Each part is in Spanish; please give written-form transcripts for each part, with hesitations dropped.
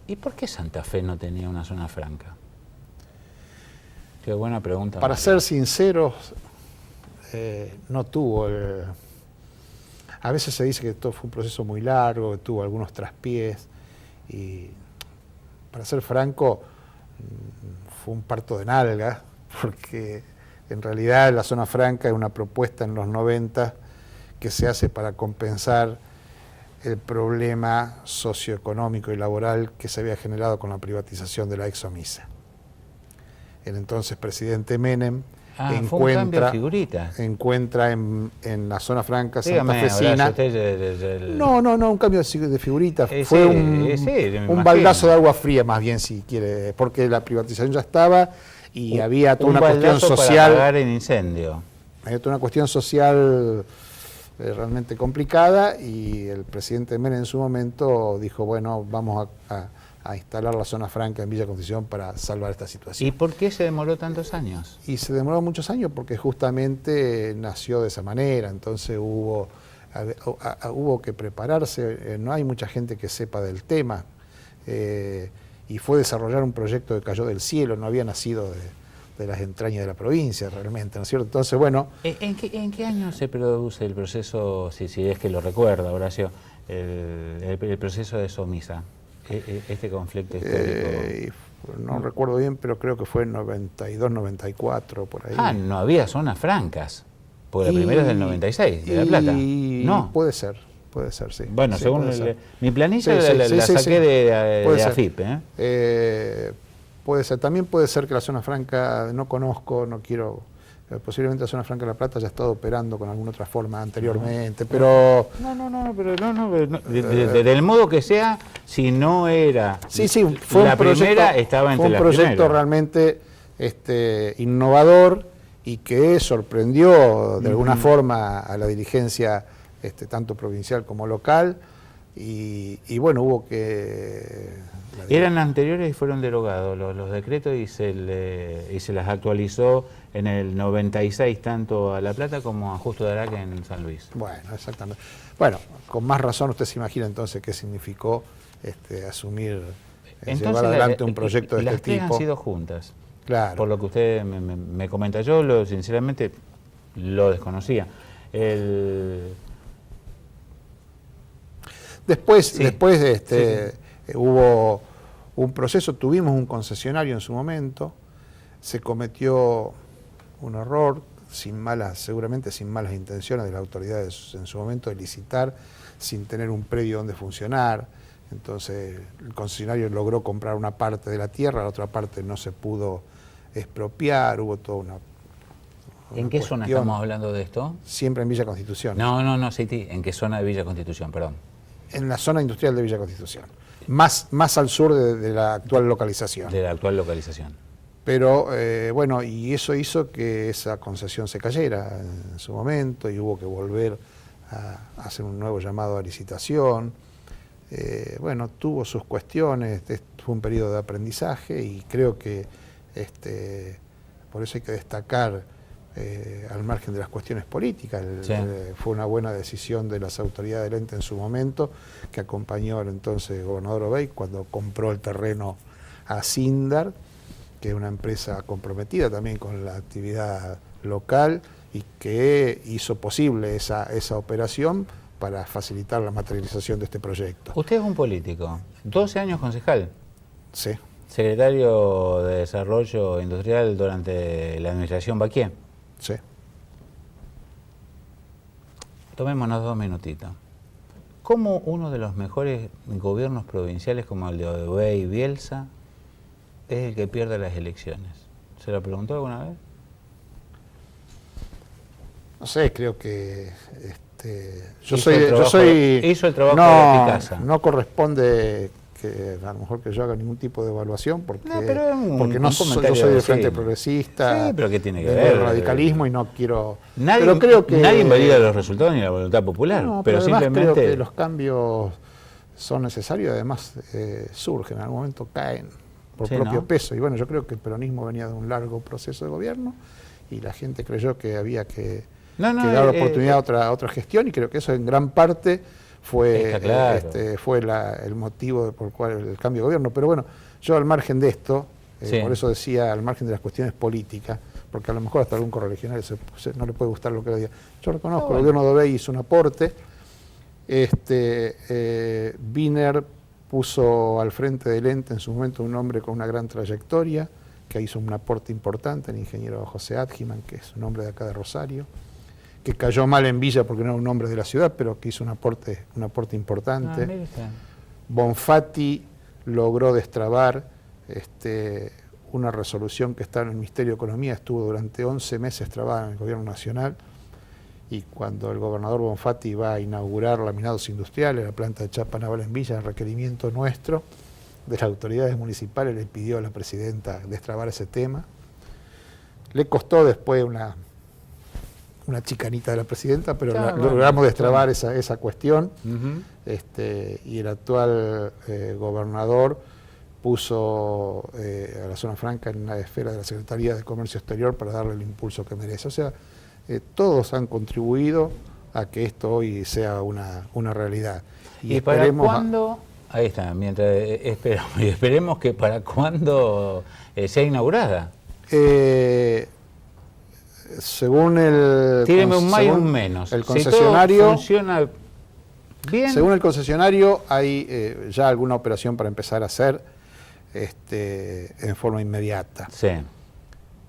¿Y por qué Santa Fe no tenía una zona franca? Qué buena pregunta. Para ser sinceros, no tuvo a veces se dice que todo fue un proceso muy largo, que tuvo algunos traspiés, y para ser franco, fue un parto de nalga, porque en realidad la zona franca es una propuesta en los 90 que se hace para compensar el problema socioeconómico y laboral que se había generado con la privatización de la Exomisa. El entonces presidente Menem encuentra en la zona franca santafesina. No, un cambio de figurita. Fue un baldazo de agua fría, más bien, si quiere, porque la privatización ya estaba y había toda una cuestión social. Para apagar el incendio. Había toda una cuestión social realmente complicada, y el presidente Menem en su momento dijo, bueno, vamos a instalar la zona franca en Villa Constitución para salvar esta situación. ¿Y por qué se demoró tantos años? Y se demoró muchos años porque justamente nació de esa manera, entonces hubo que prepararse, no hay mucha gente que sepa del tema, y fue desarrollar un proyecto que cayó del cielo, no había nacido de las entrañas de la provincia realmente, ¿no es cierto? Entonces, bueno... ¿En qué año se produce el proceso, si es que lo recuerda, Horacio, el proceso de Somisa? Este conflicto histórico. No recuerdo bien, pero creo que fue en 92, 94, por ahí. No había zonas francas, porque la primera es del 96, de La Plata. No. Puede ser, sí. Bueno, sí, según mi planilla la saqué de AFIP. Puede ser, también puede ser que la zona franca, no conozco, no quiero... Posiblemente la zona franca de La Plata haya estado operando con alguna otra forma anteriormente, pero... Del modo que sea, si no era fue la primera, estaba entre las primeras. Fue un proyecto realmente innovador y que sorprendió de alguna forma a la dirigencia tanto provincial como local, y bueno, hubo que... Eran anteriores y fueron derogados los decretos y se las actualizó en el 96 tanto a La Plata como a Justo de Araque en San Luis. Bueno, exactamente. Bueno, con más razón usted se imagina entonces qué significó asumir, llevar adelante un proyecto de este tipo. Las tres han sido juntas. Claro. Por lo que usted me comenta, yo sinceramente lo desconocía. Después hubo un proceso, tuvimos un concesionario en su momento, se cometió un error, seguramente sin malas intenciones de las autoridades en su momento, de licitar sin tener un predio donde funcionar. Entonces el concesionario logró comprar una parte de la tierra, la otra parte no se pudo expropiar, hubo toda una ¿En qué zona estamos hablando de esto? Siempre en Villa Constitución. No, sí, ¿en qué zona de Villa Constitución, perdón? En la zona industrial de Villa Constitución, más al sur de la actual localización. De la actual localización. Pero bueno, y eso hizo que esa concesión se cayera en su momento y hubo que volver a hacer un nuevo llamado a licitación. Bueno, tuvo sus cuestiones, fue un periodo de aprendizaje y creo que por eso hay que destacar, al margen de las cuestiones políticas, fue una buena decisión de las autoridades del ente en su momento, que acompañó al entonces gobernador Obey cuando compró el terreno a Sindar, que es una empresa comprometida también con la actividad local y que hizo posible esa operación para facilitar la materialización de este proyecto. Usted es un político, 12 años concejal. Sí. Secretario de Desarrollo Industrial durante la administración Baquier. Sí. Tomémonos 2 minutitos. ¿Cómo uno de los mejores gobiernos provinciales como el de Obey y Bielsa es el que pierde las elecciones? ¿Se lo preguntó alguna vez? No sé, creo que hizo el trabajo de Picasa. No corresponde que a lo mejor que yo haga ningún tipo de evaluación porque yo soy del Frente Progresista, sí, pero ¿qué tiene que del ver? Radicalismo y no quiero... Nadie, creo que nadie invalida los resultados ni la voluntad popular, pero simplemente creo que los cambios son necesarios y además surgen, en algún momento caen por propio peso. Y bueno, yo creo que el peronismo venía de un largo proceso de gobierno y la gente creyó que había que dar oportunidad a otra gestión, y creo que eso en gran parte fue, claro. fue el motivo por el cual el cambio de gobierno. Pero bueno, yo al margen de esto, Sí. por eso decía, al margen de las cuestiones políticas, porque a lo mejor hasta algún correligionario no le puede gustar lo que le diga. Yo reconozco, el gobierno de Obey hizo un aporte. Wiener puso al frente del ente en su momento un hombre con una gran trayectoria, que hizo un aporte importante, el ingeniero José Adgiman, que es un hombre de acá de Rosario, que cayó mal en Villa porque no era un hombre de la ciudad, pero que hizo un aporte importante. Bonfatti logró destrabar una resolución que está en el Ministerio de Economía, estuvo durante 11 meses trabada en el Gobierno Nacional, y cuando el gobernador Bonfatti va a inaugurar laminados industriales, la planta de chapa naval en Villa, el requerimiento nuestro de las autoridades municipales le pidió a la presidenta destrabar ese tema. Le costó después una chicanita de la presidenta, pero logramos destrabar esa cuestión. Y el actual gobernador puso a la zona franca en la esfera de la Secretaría de Comercio Exterior para darle el impulso que merece. O sea, todos han contribuido a que esto hoy sea una realidad. ¿Y para cuándo? Ahí está, mientras esperemos que para cuándo sea inaugurada. Según el... Tíreme un más y un menos. El concesionario... Si todo funciona bien. Según el concesionario, hay ya alguna operación para empezar a hacer en forma inmediata. Sí.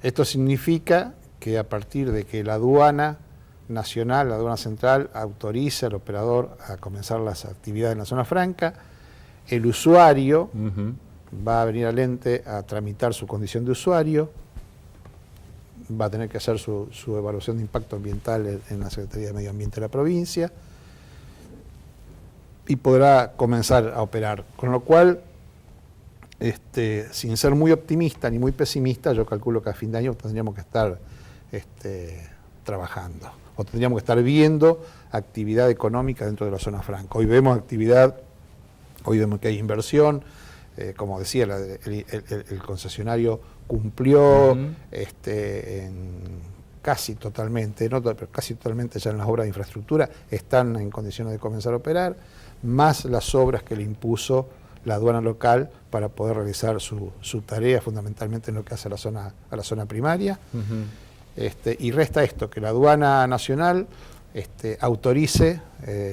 Esto significa que a partir de que la aduana nacional, la aduana central, autorice al operador a comenzar las actividades en la zona franca, el usuario va a venir al ente a tramitar su condición de usuario, va a tener que hacer su evaluación de impacto ambiental en la Secretaría de Medio Ambiente de la provincia y podrá comenzar a operar. Con lo cual, sin ser muy optimista ni muy pesimista, yo calculo que a fin de año tendríamos que estar trabajando, o tendríamos que estar viendo actividad económica dentro de la zona franca. Hoy vemos actividad, hoy vemos que hay inversión, como decía, el concesionario cumplió casi totalmente, no, pero casi totalmente ya en las obras de infraestructura, están en condiciones de comenzar a operar, más las obras que le impuso la aduana local para poder realizar su tarea, fundamentalmente en lo que hace a la zona primaria. Y resta esto, que la aduana nacional autorice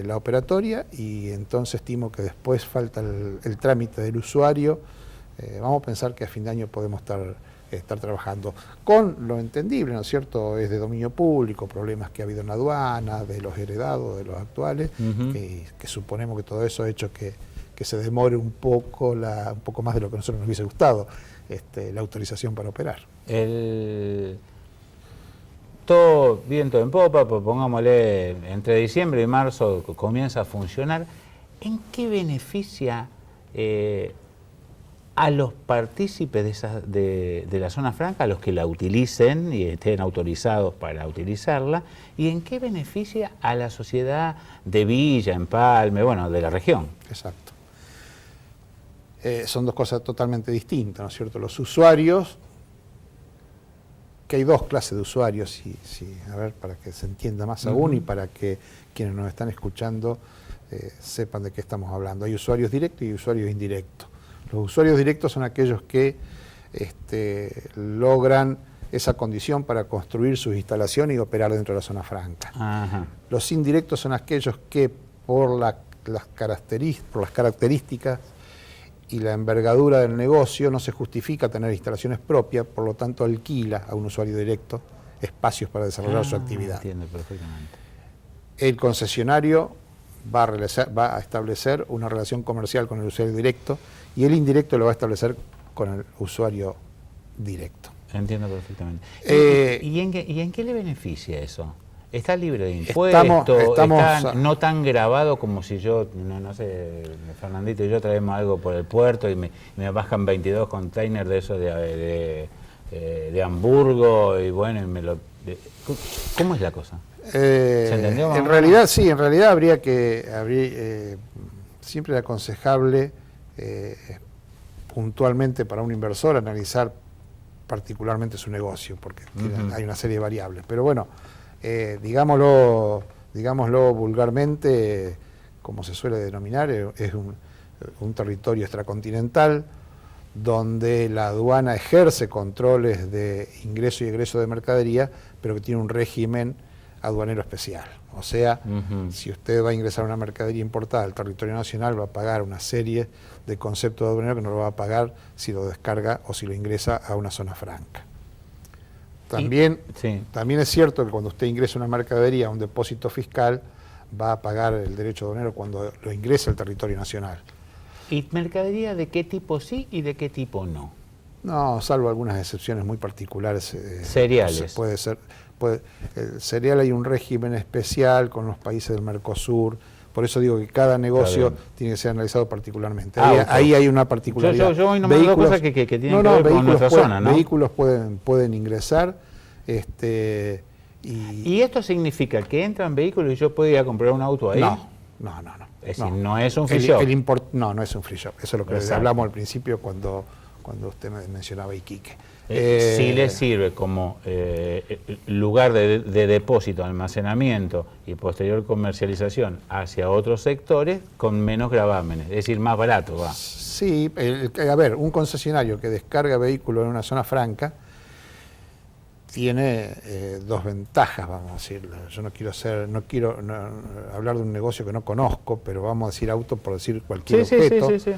la operatoria, y entonces estimo que después falta el trámite del usuario. Vamos a pensar que a fin de año podemos estar trabajando con lo entendible, ¿no es cierto? Es de dominio público, problemas que ha habido en la aduana, de los heredados, de los actuales, que suponemos que todo eso ha hecho que se demore un poco más de lo que a nosotros nos hubiese gustado, la autorización para operar. Todo viento en popa, pues pongámosle, entre diciembre y marzo comienza a funcionar. ¿En qué beneficia a los partícipes de la zona franca, a los que la utilicen y estén autorizados para utilizarla? ¿Y en qué beneficia a la sociedad de Villa, Empalme, bueno, de la región? Exacto. Son dos cosas totalmente distintas, ¿no es cierto? Los usuarios, que hay dos clases de usuarios, a ver, para que se entienda más aún y para que quienes nos están escuchando sepan de qué estamos hablando. Hay usuarios directos y usuarios indirectos. Los usuarios directos son aquellos que logran esa condición para construir sus instalaciones y operar dentro de la zona franca. Los indirectos son aquellos que por las características y la envergadura del negocio no se justifica tener instalaciones propias, por lo tanto alquila a un usuario directo espacios para desarrollar su actividad. Entiendo perfectamente. El concesionario va a establecer una relación comercial con el usuario directo, y el indirecto lo va a establecer con el usuario directo. Entiendo perfectamente. ¿Y en qué le beneficia eso? ¿Está libre de impuestos? ¿Está no tan grabado como si yo, no sé, Fernandito y yo traemos algo por el puerto y me bajan 22 containers de esos de Hamburgo y bueno, ¿cómo es la cosa? ¿Se entendió? En realidad sí, habría siempre es aconsejable puntualmente para un inversor analizar particularmente su negocio, porque hay una serie de variables. Pero bueno, digámoslo vulgarmente, como se suele denominar, es un territorio extracontinental donde la aduana ejerce controles de ingreso y egreso de mercadería, pero que tiene un régimen aduanero especial. O sea, si usted va a ingresar una mercadería importada al territorio nacional, va a pagar una serie de conceptos aduaneros que no lo va a pagar si lo descarga o si lo ingresa a una zona franca. También es cierto que cuando usted ingresa una mercadería a un depósito fiscal, va a pagar el derecho aduanero cuando lo ingresa al territorio nacional. ¿Y mercadería de qué tipo sí y de qué tipo no? No, salvo algunas excepciones muy particulares. Cereales. El cereal hay un régimen especial con los países del Mercosur, por eso digo que cada negocio tiene que ser analizado particularmente. Ahí hay una particularidad. Yo voy nomás dos cosas que tienen que ver con nuestra zona, ¿no? Vehículos pueden ingresar. ¿Y esto significa que entran vehículos y yo puedo ir a comprar un auto ahí? No. Es decir, no es un free shop. No es un free shop. Eso es lo que hablamos al principio cuando usted me mencionaba Iquique. Sí le sirve como lugar de depósito, almacenamiento y posterior comercialización hacia otros sectores con menos gravámenes, es decir, más barato va. Sí, a ver, un concesionario que descarga vehículos en una zona franca tiene dos ventajas, vamos a decirlo. Yo no quiero hablar de un negocio que no conozco, pero vamos a decir auto por decir cualquier objeto. Sí.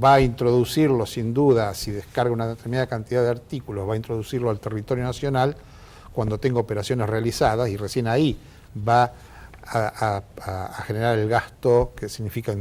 Va a introducirlo sin duda, si descarga una determinada cantidad de artículos, va a introducirlo al territorio nacional cuando tenga operaciones realizadas y recién ahí va a generar el gasto que significa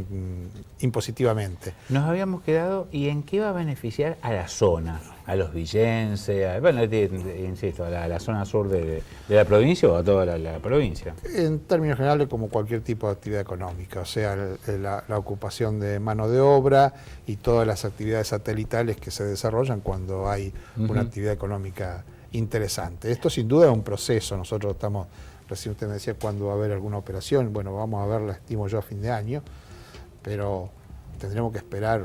impositivamente. Nos habíamos quedado, ¿y en qué va a beneficiar a la zona? A los villenses, bueno, insisto, a la zona sur de la provincia o a toda la provincia. En términos generales, como cualquier tipo de actividad económica, o sea, la ocupación de mano de obra y todas las actividades satelitales que se desarrollan cuando hay una actividad económica interesante. Esto sin duda es un proceso, nosotros estamos, recién usted me decía cuándo va a haber alguna operación, bueno, vamos a verla, estimo yo, a fin de año, pero tendremos que esperar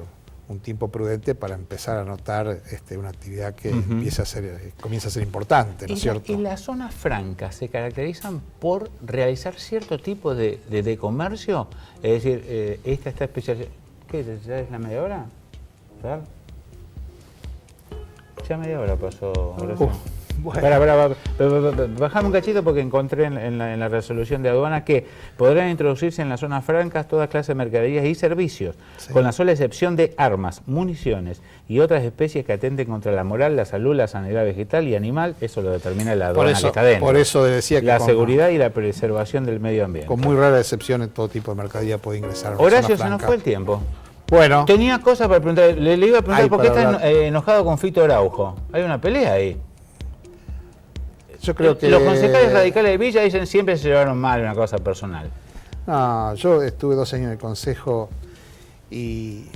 un tiempo prudente para empezar a notar una actividad que comienza a ser importante, ¿no es cierto? ¿Y las zonas francas se caracterizan por realizar cierto tipo de comercio? Es decir, esta está especializada... ¿Qué? ¿Ya es la media hora? ¿Verdad? Ya media hora pasó. Bueno. Bajame un cachito porque encontré en la resolución de aduana que podrán introducirse en las zonas francas todas clases de mercaderías y servicios, con la sola excepción de armas, municiones y otras especies que atenten contra la moral, la salud, la sanidad vegetal y animal. Eso lo determina la aduana que está dentro. Por eso decía que la seguridad y la preservación del medio ambiente. Con muy raras excepciones, todo tipo de mercadería puede ingresar a una Horacio, zona franca. se nos fue el tiempo. Bueno. Tenía cosas para preguntar. Le iba a preguntar por qué está enojado con Fito Araujo. Hay una pelea ahí. Yo creo que los concejales radicales de Villa dicen siempre se llevaron mal, una cosa personal. No, yo estuve 2 años en el consejo y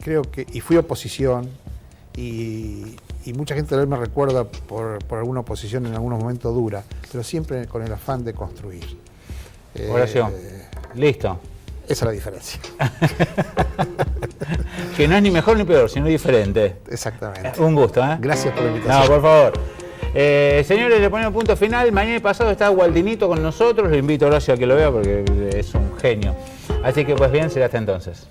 creo que fui oposición y mucha gente tal vez me recuerda por alguna oposición en algunos momentos dura, pero siempre con el afán de construir. Oración. Listo. Esa es la diferencia. Que no es ni mejor ni peor, sino diferente. Exactamente. Un gusto, ¿eh? Gracias por la invitación. No, por favor. Señores, le ponemos punto final. Mañana y pasado está Gualdinito con nosotros. Le invito a Horacio a que lo vea porque es un genio. Así que pues bien, será hasta entonces.